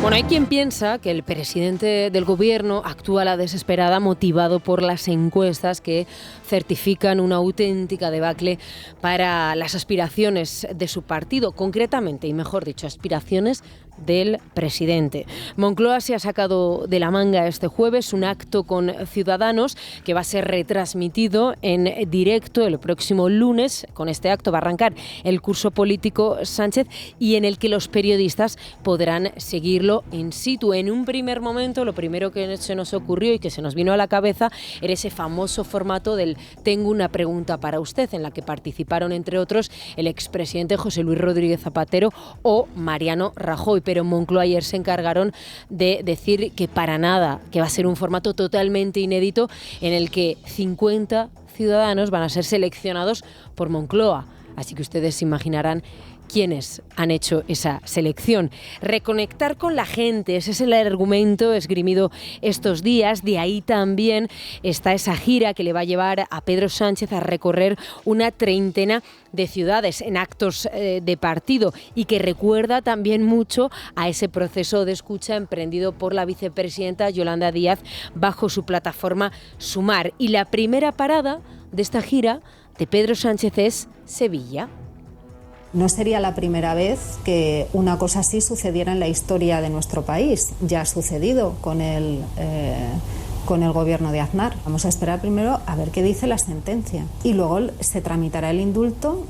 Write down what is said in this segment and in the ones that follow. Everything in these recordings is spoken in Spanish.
Bueno, hay quien piensa que el presidente del gobierno actúa a la desesperada motivado por las encuestas que certifican una auténtica debacle para las aspiraciones de su partido, concretamente, y mejor dicho, aspiraciones del presidente. Moncloa se ha sacado de la manga este jueves un acto con Ciudadanos que va a ser retransmitido en directo el próximo lunes. Con este acto va a arrancar el curso político Sánchez y en el que los periodistas podrán seguirlo in situ. En un primer momento, lo primero que se nos ocurrió y que se nos vino a la cabeza era ese famoso formato del Tengo una pregunta para usted, en la que participaron, entre otros, el expresidente José Luis Rodríguez Zapatero o Mariano Rajoy. Pero Moncloa ayer se encargaron de decir que para nada, que va a ser un formato totalmente inédito en el que 50 ciudadanos van a ser seleccionados por Moncloa. Así que ustedes se imaginarán quiénes han hecho esa selección. Reconectar con la gente, ese es el argumento esgrimido estos días. De ahí también está esa gira que le va a llevar a Pedro Sánchez a recorrer una treintena de ciudades en actos de partido y que recuerda también mucho a ese proceso de escucha emprendido por la vicepresidenta Yolanda Díaz bajo su plataforma Sumar. Y la primera parada de esta gira de Pedro Sánchez es Sevilla. No sería la primera vez que una cosa así sucediera en la historia de nuestro país. Ya ha sucedido con el gobierno de Aznar. Vamos a esperar primero a ver qué dice la sentencia. Y luego se tramitará el indulto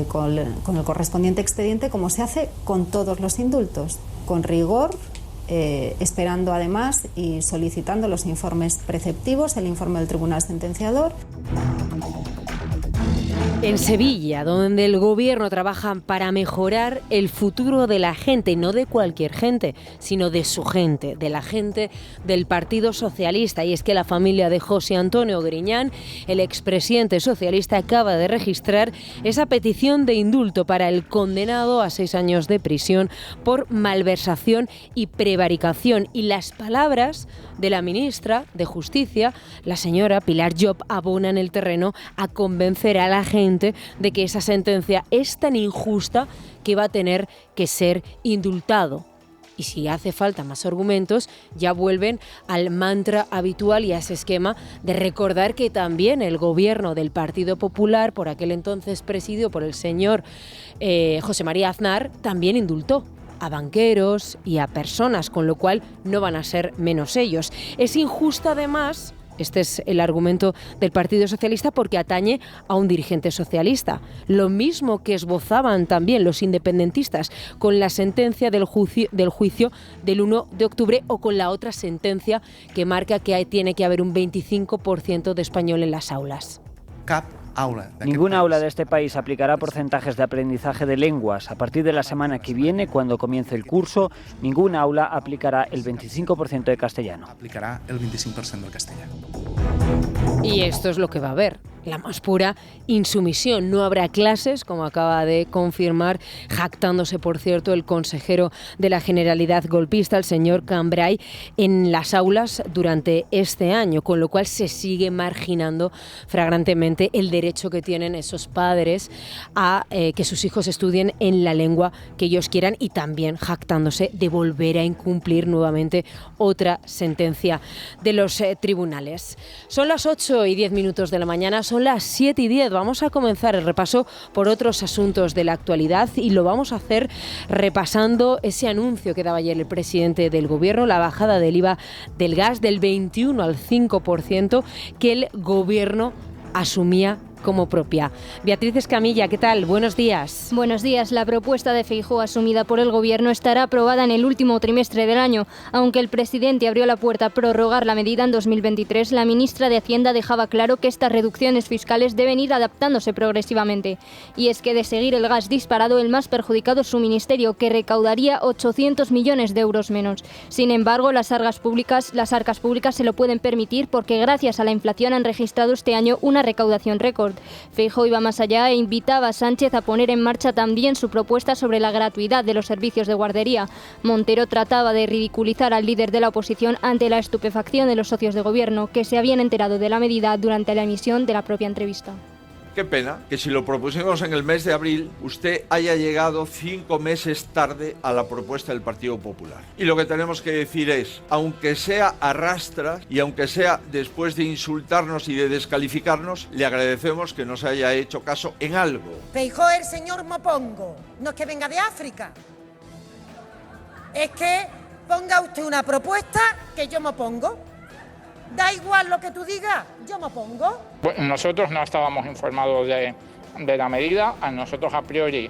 con el correspondiente expediente, como se hace con todos los indultos, con rigor, esperando además y solicitando los informes preceptivos, el informe del tribunal sentenciador. En Sevilla, donde el gobierno trabaja para mejorar el futuro de la gente, no de cualquier gente, sino de su gente, de la gente del Partido Socialista. Y es que la familia de José Antonio Griñán, el expresidente socialista, acaba de registrar esa petición de indulto para el condenado a 6 años de prisión por malversación y prevaricación. Y las palabras de la ministra de Justicia, la señora Pilar Llop, abonan el terreno a convencer a la gente de que esa sentencia es tan injusta que va a tener que ser indultado. Y si hace falta más argumentos, ya vuelven al mantra habitual y a ese esquema de recordar que también el gobierno del Partido Popular, por aquel entonces presidido por el señor José María Aznar, también indultó a banqueros y a personas, con lo cual no van a ser menos ellos. Es injusto además. Este es el argumento del Partido Socialista porque atañe a un dirigente socialista. Lo mismo que esbozaban también los independentistas con la sentencia del juicio del 1 de octubre o con la otra sentencia que marca que tiene que haber un 25% de español en las aulas. Ninguna aula de este país aplicará porcentajes de aprendizaje de lenguas. A partir de la semana que viene, cuando comience el curso, ninguna aula aplicará el 25% de castellano. Aplicará el 25% del castellano. Y esto es lo que va a haber. La más pura insumisión. No habrá clases, como acaba de confirmar, jactándose, por cierto, el consejero de la Generalidad golpista, el señor Cambray, en las aulas durante este año, con lo cual se sigue marginando flagrantemente el derecho que tienen esos padres a que sus hijos estudien en la lengua que ellos quieran y también jactándose de volver a incumplir nuevamente otra sentencia de los tribunales. Son las 8:10 de la mañana, son las 7:10. Vamos a comenzar el repaso por otros asuntos de la actualidad y lo vamos a hacer repasando ese anuncio que daba ayer el presidente del gobierno, la bajada del IVA del gas del 21 al 5% que el gobierno asumía como propia. Beatriz Escamilla, ¿qué tal? Buenos días. Buenos días. La propuesta de Feijóo asumida por el Gobierno estará aprobada en el último trimestre del año. Aunque el presidente abrió la puerta a prorrogar la medida en 2023, la ministra de Hacienda dejaba claro que estas reducciones fiscales deben ir adaptándose progresivamente. Y es que de seguir el gas disparado, el más perjudicado es su ministerio, que recaudaría 800 millones de euros menos. Sin embargo, las arcas públicas se lo pueden permitir porque gracias a la inflación han registrado este año una recaudación récord. Feijóo iba más allá e invitaba a Sánchez a poner en marcha también su propuesta sobre la gratuidad de los servicios de guardería. Montero trataba de ridiculizar al líder de la oposición ante la estupefacción de los socios de gobierno, que se habían enterado de la medida durante la emisión de la propia entrevista. Qué pena que si lo propusimos en el mes de abril, usted haya llegado 5 meses tarde a la propuesta del Partido Popular. Y lo que tenemos que decir es, aunque sea a rastras y aunque sea después de insultarnos y de descalificarnos, le agradecemos que nos haya hecho caso en algo. Feijóo es el señor mopongo, no es que venga de África. Es que ponga usted una propuesta que yo me opongo. Da igual lo que tú digas, yo me opongo. Pues nosotros no estábamos informados de la medida, a nosotros a priori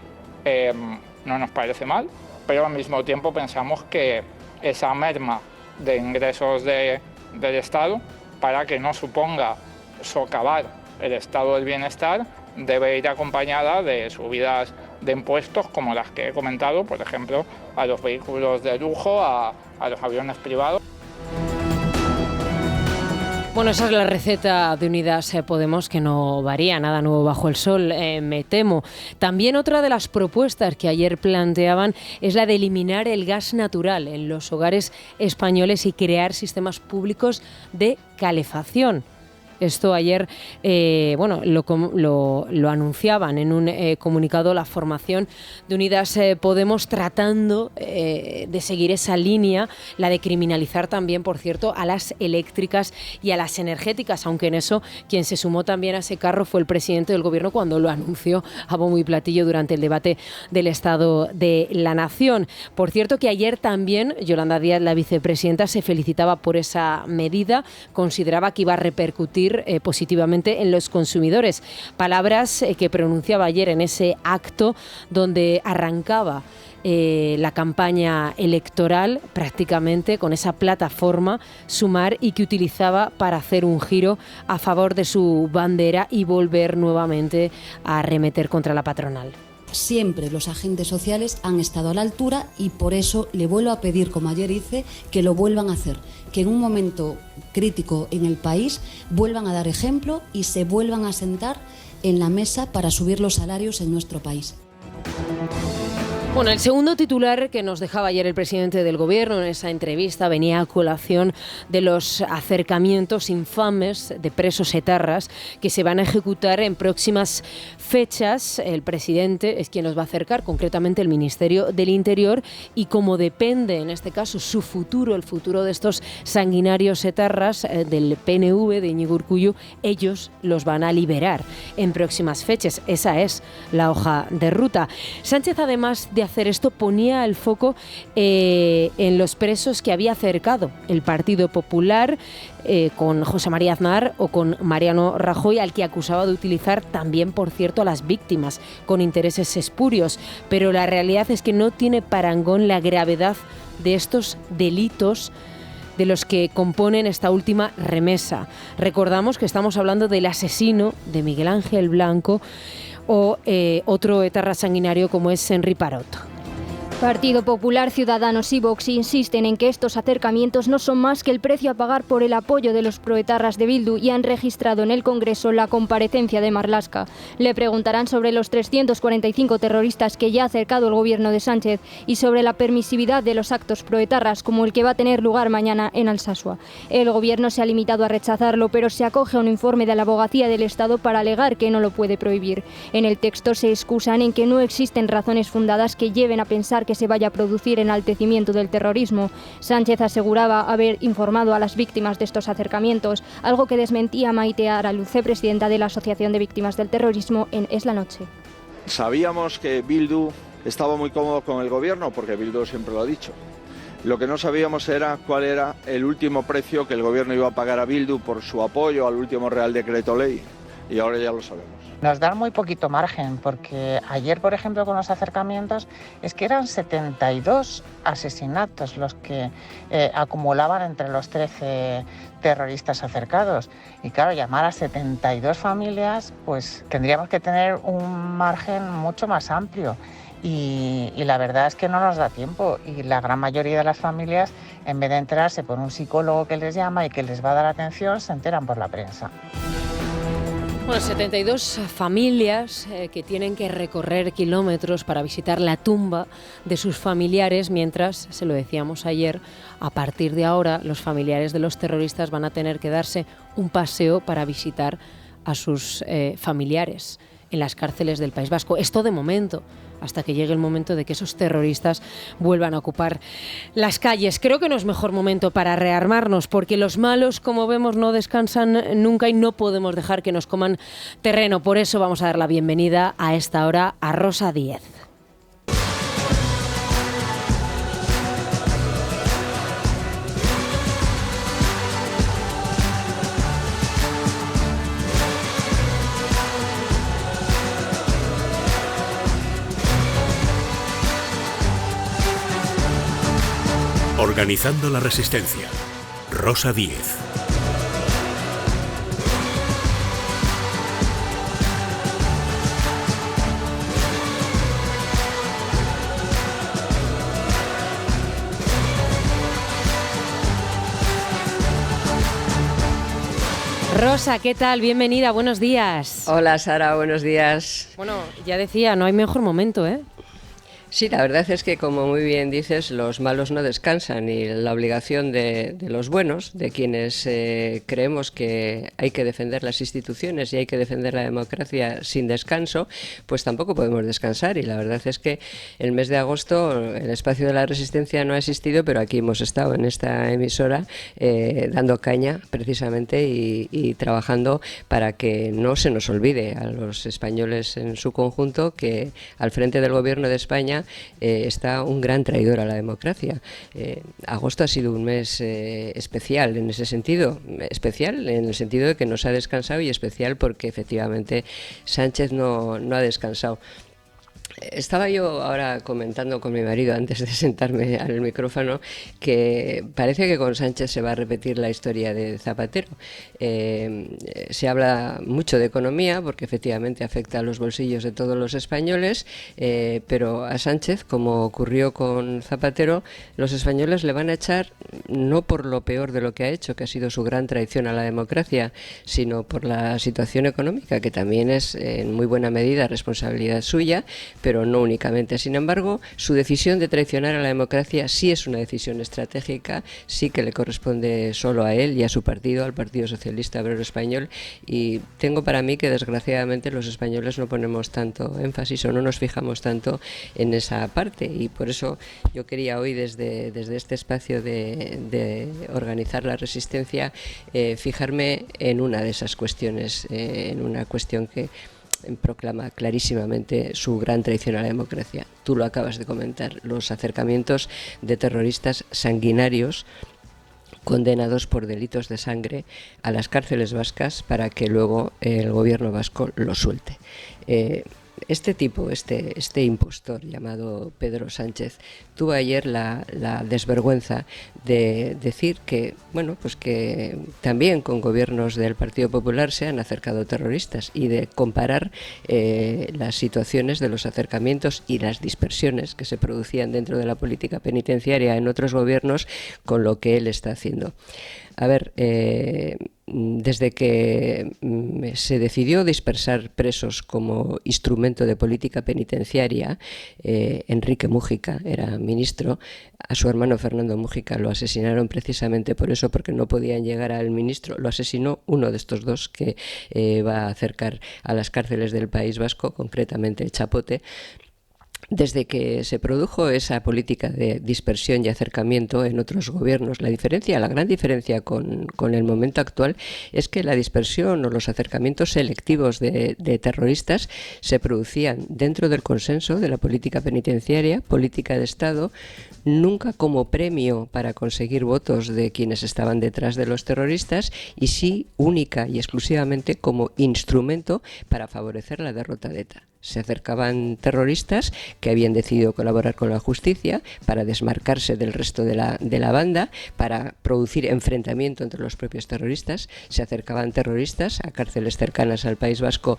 no nos parece mal, pero al mismo tiempo pensamos que esa merma de ingresos del Estado, para que no suponga socavar el estado del bienestar, debe ir acompañada de subidas de impuestos como las que he comentado, por ejemplo, a los vehículos de lujo, a los aviones privados. Bueno, esa es la receta de Unidas Podemos, que no varía, nada nuevo bajo el sol, me temo. También otra de las propuestas que ayer planteaban es la de eliminar el gas natural en los hogares españoles y crear sistemas públicos de calefacción. Esto ayer lo anunciaban en un comunicado la formación de Unidas Podemos, tratando de seguir esa línea, la de criminalizar también, por cierto, a las eléctricas y a las energéticas, aunque en eso quien se sumó también a ese carro fue el presidente del Gobierno cuando lo anunció a bombo y platillo durante el debate del Estado de la Nación. Por cierto, que ayer también Yolanda Díaz, la vicepresidenta, se felicitaba por esa medida, consideraba que iba a repercutir positivamente en los consumidores. Palabras que pronunciaba ayer en ese acto donde arrancaba la campaña electoral prácticamente con esa plataforma Sumar, y que utilizaba para hacer un giro a favor de su bandera y volver nuevamente a arremeter contra la patronal. Siempre los agentes sociales han estado a la altura y por eso le vuelvo a pedir, como ayer hice, que lo vuelvan a hacer, que en un momento crítico en el país vuelvan a dar ejemplo y se vuelvan a sentar en la mesa para subir los salarios en nuestro país. Bueno, el segundo titular que nos dejaba ayer el presidente del Gobierno en esa entrevista venía a colación de los acercamientos infames de presos etarras que se van a ejecutar en próximas fechas. El presidente es quien los va a acercar, concretamente el Ministerio del Interior, y como depende en este caso su futuro, el futuro de estos sanguinarios etarras del PNV de Iñigo Urkullu, ellos los van a liberar en próximas fechas. Esa es la hoja de ruta. Sánchez, además de hacer esto, ponía el foco en los presos que había acercado el Partido Popular con José María Aznar o con Mariano Rajoy, al que acusaba de utilizar también, por cierto, a las víctimas con intereses espurios. Pero la realidad es que no tiene parangón la gravedad de estos delitos de los que componen esta última remesa. Recordamos que estamos hablando del asesino de Miguel Ángel Blanco o otro etarra sanguinario como es Henry Parot. Partido Popular, Ciudadanos y Vox insisten en que estos acercamientos no son más que el precio a pagar por el apoyo de los proetarras de Bildu y han registrado en el Congreso la comparecencia de Marlaska. Le preguntarán sobre los 345 terroristas que ya ha acercado el gobierno de Sánchez y sobre la permisividad de los actos proetarras como el que va a tener lugar mañana en Alsasua. El gobierno se ha limitado a rechazarlo, pero se acoge a un informe de la Abogacía del Estado para alegar que no lo puede prohibir. En el texto se excusan en que no existen razones fundadas que lleven a pensar que se vaya a producir enaltecimiento del terrorismo. Sánchez aseguraba haber informado a las víctimas de estos acercamientos, algo que desmentía Maite Araluce, presidenta de la Asociación de Víctimas del Terrorismo, en Es la Noche. Sabíamos que Bildu estaba muy cómodo con el gobierno, porque Bildu siempre lo ha dicho. Lo que no sabíamos era cuál era el último precio que el gobierno iba a pagar a Bildu por su apoyo al último Real Decreto Ley. Y ahora ya lo sabemos. Nos dan muy poquito margen, porque ayer, por ejemplo, con los acercamientos, es que eran 72 asesinatos los que acumulaban entre los 13 terroristas acercados. Y claro, llamar a 72 familias, pues tendríamos que tener un margen mucho más amplio. Y la verdad es que no nos da tiempo, y la gran mayoría de las familias, en vez de enterarse por un psicólogo que les llama y que les va a dar atención, se enteran por la prensa. Bueno, 72 familias que tienen que recorrer kilómetros para visitar la tumba de sus familiares, mientras, se lo decíamos ayer, a partir de ahora los familiares de los terroristas van a tener que darse un paseo para visitar a sus familiares en las cárceles del País Vasco. Esto de momento, hasta que llegue el momento de que esos terroristas vuelvan a ocupar las calles. Creo que no es mejor momento para rearmarnos, porque los malos, como vemos, no descansan nunca y no podemos dejar que nos coman terreno. Por eso vamos a dar la bienvenida a esta hora a Rosa Díez. Organizando la resistencia. Rosa Díez. Rosa, ¿qué tal? Bienvenida, buenos días. Hola Sara, buenos días. Bueno, ya decía, no hay mejor momento, ¿eh? Sí, la verdad es que, como muy bien dices, los malos no descansan y la obligación de los buenos, de quienes creemos que hay que defender las instituciones y hay que defender la democracia sin descanso, pues tampoco podemos descansar. Y la verdad es que el mes de agosto el espacio de la resistencia no ha existido, pero aquí hemos estado en esta emisora dando caña precisamente y trabajando para que no se nos olvide a los españoles en su conjunto que al frente del Gobierno de España está un gran traidor a la democracia. Agosto ha sido un mes especial en ese sentido, especial en el sentido de que nos ha descansado y especial porque efectivamente Sánchez no ha descansado. Estaba yo ahora comentando con mi marido antes de sentarme al micrófono que parece que con Sánchez se va a repetir la historia de Zapatero. Se habla mucho de economía porque efectivamente afecta a los bolsillos de todos los españoles, pero a Sánchez, como ocurrió con Zapatero, los españoles le van a echar no por lo peor de lo que ha hecho, que ha sido su gran traición a la democracia, sino por la situación económica, que también es en muy buena medida responsabilidad suya, pero no únicamente. Sin embargo, su decisión de traicionar a la democracia sí es una decisión estratégica, sí que le corresponde solo a él y a su partido, al Partido Socialista Obrero Español, y tengo para mí que desgraciadamente los españoles no ponemos tanto énfasis o no nos fijamos tanto en esa parte, y por eso yo quería hoy desde este espacio de organizar la resistencia fijarme en una de esas cuestiones, en una cuestión que proclama clarísimamente su gran traición a la democracia. Tú lo acabas de comentar, los acercamientos de terroristas sanguinarios condenados por delitos de sangre a las cárceles vascas para que luego el gobierno vasco los suelte. Este tipo, este impostor llamado Pedro Sánchez, tuvo ayer la desvergüenza de decir que, bueno, pues que también con gobiernos del Partido Popular se han acercado terroristas y de comparar las situaciones de los acercamientos y las dispersiones que se producían dentro de la política penitenciaria en otros gobiernos con lo que él está haciendo. A ver, desde que se decidió dispersar presos como instrumento de política penitenciaria, Enrique Múgica era ministro, a su hermano Fernando Múgica lo asesinaron precisamente por eso, porque no podían llegar al ministro, lo asesinó uno de estos dos que va a acercar a las cárceles del País Vasco, concretamente el Chapote. Desde que se produjo esa política de dispersión y acercamiento en otros gobiernos, la gran diferencia con el momento actual es que la dispersión o los acercamientos selectivos de terroristas se producían dentro del consenso de la política penitenciaria, política de Estado, nunca como premio para conseguir votos de quienes estaban detrás de los terroristas, y sí única y exclusivamente como instrumento para favorecer la derrota de ETA. Se acercaban terroristas que habían decidido colaborar con la justicia para desmarcarse del resto de la banda, para producir enfrentamiento entre los propios terroristas. Se acercaban terroristas a cárceles cercanas al País Vasco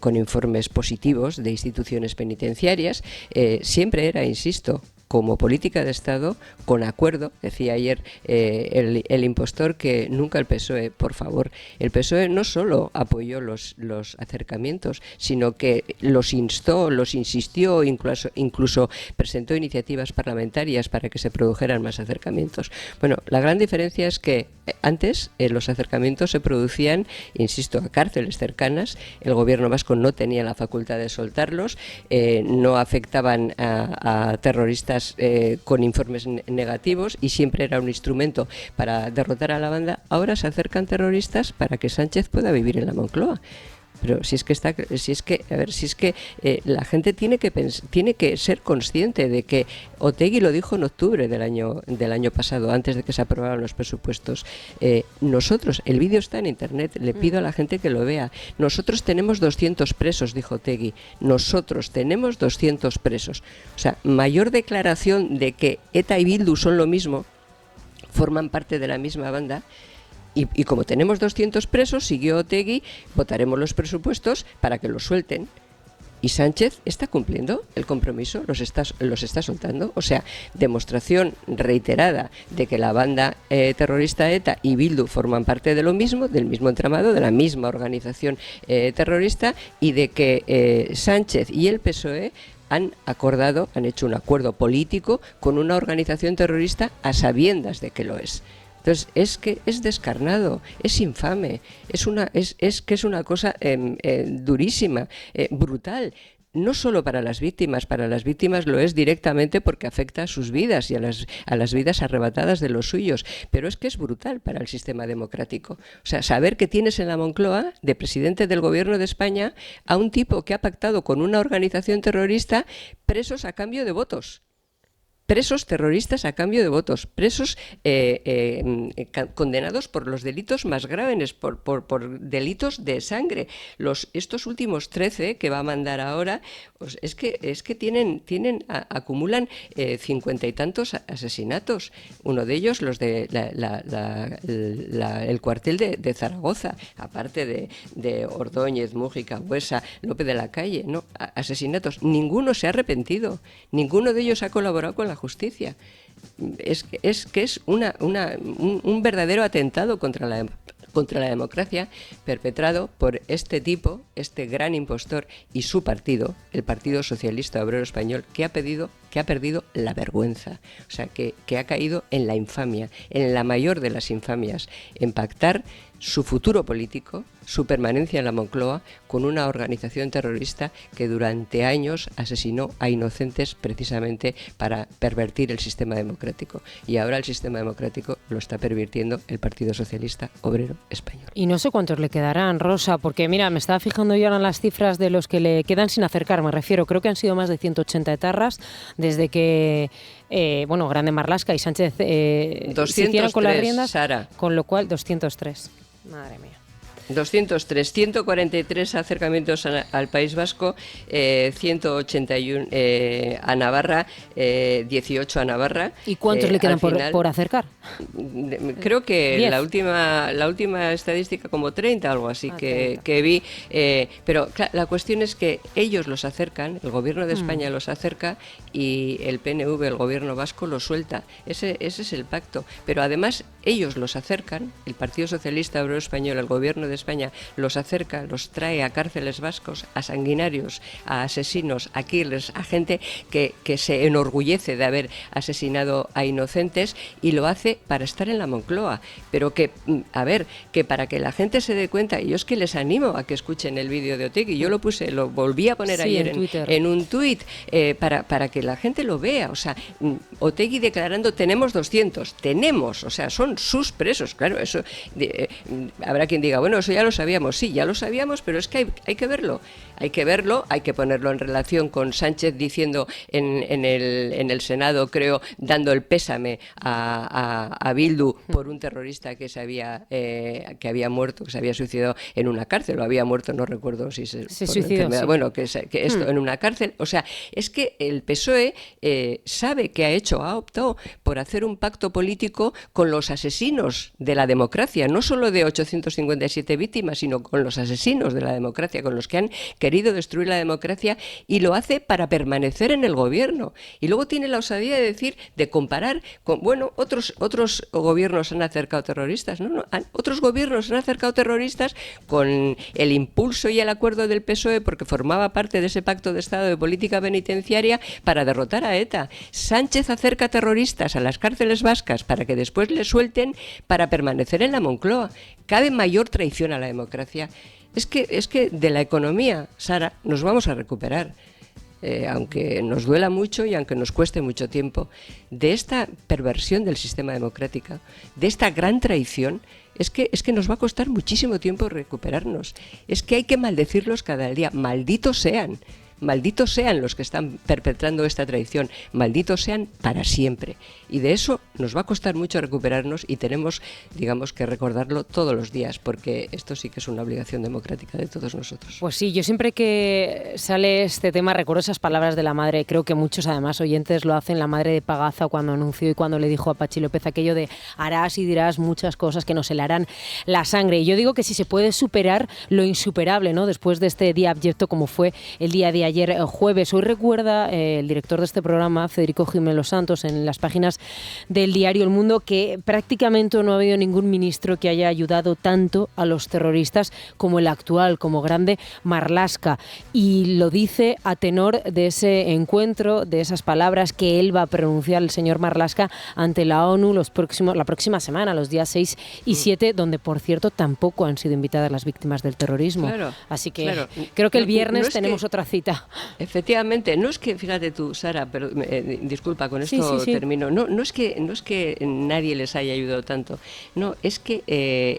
con informes positivos de instituciones penitenciarias. Siempre era, insisto, como política de Estado, con acuerdo. Decía ayer el impostor que nunca el PSOE, por favor, el PSOE no solo apoyó los acercamientos, sino que los instó, los insistió, incluso presentó iniciativas parlamentarias para que se produjeran más acercamientos. Bueno, la gran diferencia es que antes los acercamientos se producían, insisto, a cárceles cercanas. El gobierno vasco no tenía la facultad de soltarlos, no afectaban a terroristas con informes negativos y siempre era un instrumento para derrotar a la banda. Ahora se acercan terroristas para que Sánchez pueda vivir en la Moncloa. Pero la gente tiene que ser consciente de que Otegi lo dijo en octubre del año pasado, antes de que se aprobaran los presupuestos. Nosotros, el vídeo está en internet, le pido a la gente que lo vea. Nosotros tenemos 200 presos, dijo Otegi. Nosotros tenemos 200 presos. O sea, mayor declaración de que ETA y Bildu son lo mismo, forman parte de la misma banda. Y como tenemos 200 presos, siguió Otegi, votaremos los presupuestos para que los suelten. Y Sánchez está cumpliendo el compromiso, los está soltando. O sea, demostración reiterada de que la banda terrorista ETA y Bildu forman parte de lo mismo, del mismo entramado, de la misma organización terrorista, y de que Sánchez y el PSOE han hecho un acuerdo político con una organización terrorista a sabiendas de que lo es. Entonces, es descarnado, es infame, es una cosa durísima, brutal. No solo para las víctimas lo es directamente porque afecta a sus vidas y a las vidas arrebatadas de los suyos, pero es que es brutal para el sistema democrático. O sea, saber que tienes en la Moncloa, de presidente del Gobierno de España, a un tipo que ha pactado con una organización terrorista presos a cambio de votos. Presos terroristas a cambio de votos, presos condenados por los delitos más graves, por delitos de sangre. Estos últimos 13 que va a mandar ahora, pues es que acumulan 50 y tantos asesinatos. Uno de ellos, los de el cuartel de Zaragoza, aparte de Ordóñez, Mújica, Buesa, López de la Calle, ¿no? Asesinatos. Ninguno se ha arrepentido, ninguno de ellos ha colaborado con la justicia. Es un verdadero atentado contra la democracia perpetrado por este tipo, este gran impostor y su partido, el Partido Socialista Obrero Español, que ha perdido la vergüenza, o sea, que ha caído en la infamia, en la mayor de las infamias, en pactar su futuro político, su permanencia en la Moncloa, con una organización terrorista que durante años asesinó a inocentes precisamente para pervertir el sistema democrático. Y ahora el sistema democrático lo está pervirtiendo el Partido Socialista Obrero Español. Y no sé cuántos le quedarán, Rosa, porque mira, me estaba fijando yo ahora en las cifras de los que le quedan sin acercar, me refiero, creo que han sido más de 180 etarras desde que Grande Marlaska y Sánchez se hicieron con las riendas, Sara. Con lo cual 203. Madre mía. 203, 143 acercamientos al País Vasco, 181 a Navarra, 18 a Navarra. ¿Y cuántos le quedan por acercar? Creo que 10. la última estadística como 30 o algo así que vi. Pero claro, la cuestión es que ellos los acercan, el Gobierno de España los acerca y el PNV, el Gobierno vasco, los suelta. Ese es el pacto. Pero además ellos los acercan, el Partido Socialista Obrero Español, el Gobierno de España los acerca, los trae a cárceles vascos, a sanguinarios, a asesinos, a killers, a gente que se enorgullece de haber asesinado a inocentes y lo hace para estar en la Moncloa. Pero que para que la gente se dé cuenta, y yo es que les animo a que escuchen el vídeo de Otegi, yo lo volví a poner ayer en un tuit, para que la gente lo vea. O sea, Otegi declarando tenemos 200, o sea, son sus presos. Claro, eso habrá quien diga, bueno, eso ya lo sabíamos. Sí, ya lo sabíamos, pero es que hay que verlo. Hay que ponerlo en relación con Sánchez diciendo en el Senado, creo, dando el pésame a Bildu por un terrorista que había muerto, que se había suicidado en una cárcel, o había muerto, no recuerdo si se suicidó. Sí. Bueno, que esto en una cárcel. O sea, es que el PSOE sabe que ha optado por hacer un pacto político con los asesinos de la democracia, no solo de 857 víctimas, sino con los asesinos de la democracia, con los que han querido destruir la democracia, y lo hace para permanecer en el gobierno. Y luego tiene la osadía de decir, de comparar con, bueno, otros gobiernos han acercado terroristas. No, otros gobiernos han acercado terroristas con el impulso y el acuerdo del PSOE, porque formaba parte de ese pacto de Estado de política penitenciaria para derrotar a ETA. Sánchez acerca terroristas a las cárceles vascas para que después les suelten para permanecer en la Moncloa. ¿Cabe mayor traición a la democracia? Es que de la economía, Sara, nos vamos a recuperar. Aunque nos duela mucho y aunque nos cueste mucho tiempo, de esta perversión del sistema democrático, de esta gran traición, es que nos va a costar muchísimo tiempo recuperarnos. Es que hay que maldecirlos cada día. Malditos sean los que están perpetrando esta traición, malditos sean para siempre. Y de eso nos va a costar mucho recuperarnos y tenemos, digamos, que recordarlo todos los días, porque esto sí que es una obligación democrática de todos nosotros. Pues sí, yo siempre que sale este tema recuerdo esas palabras de la madre, creo que muchos además oyentes lo hacen, la madre de Pagaza cuando anunció y cuando le dijo a Patxi López aquello de harás y dirás muchas cosas que nos helarán la sangre. Y yo digo que si se puede superar lo insuperable, ¿no? Después de este día abyecto como fue el día de ayer jueves. Hoy recuerda el director de este programa, Federico Jiménez Los Santos, en las páginas del diario El Mundo, que prácticamente no ha habido ningún ministro que haya ayudado tanto a los terroristas como el actual, como Grande Marlaska. Y lo dice a tenor de ese encuentro, de esas palabras que él va a pronunciar, el señor Marlaska, ante la ONU la próxima semana, los días 6 y 7, donde, por cierto, tampoco han sido invitadas las víctimas del terrorismo. Claro, así que creo que el viernes tenemos otra cita. Efectivamente, no es que, fíjate tú, Sara, pero disculpa, con esto termino. No es que nadie les haya ayudado tanto. No, es que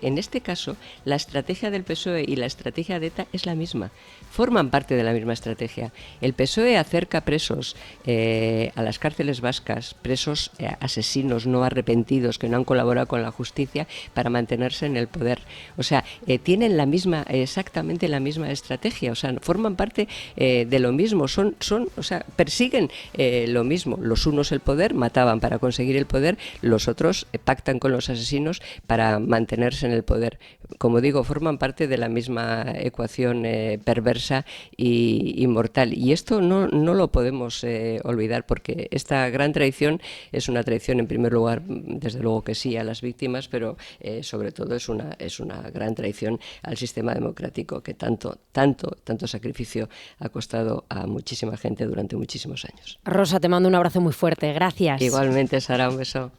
en este caso la estrategia del PSOE y la estrategia de ETA es la misma. Forman parte de la misma estrategia. El PSOE acerca presos a las cárceles vascas, presos asesinos no arrepentidos que no han colaborado con la justicia para mantenerse en el poder. O sea, tienen exactamente la misma estrategia. O sea, forman parte de lo mismo, persiguen lo mismo. Los unos el poder, mataban para conseguir el poder, los otros pactan con los asesinos para mantenerse en el poder. Como digo, forman parte de la misma ecuación perversa y mortal. Y esto no lo podemos olvidar, porque esta gran traición es una traición, en primer lugar, desde luego que sí, a las víctimas, pero sobre todo es una gran traición al sistema democrático que tanto sacrificio ha costado a muchísima gente durante muchísimos años. Rosa, te mando un abrazo muy fuerte. Gracias. Igualmente, Sara, un beso.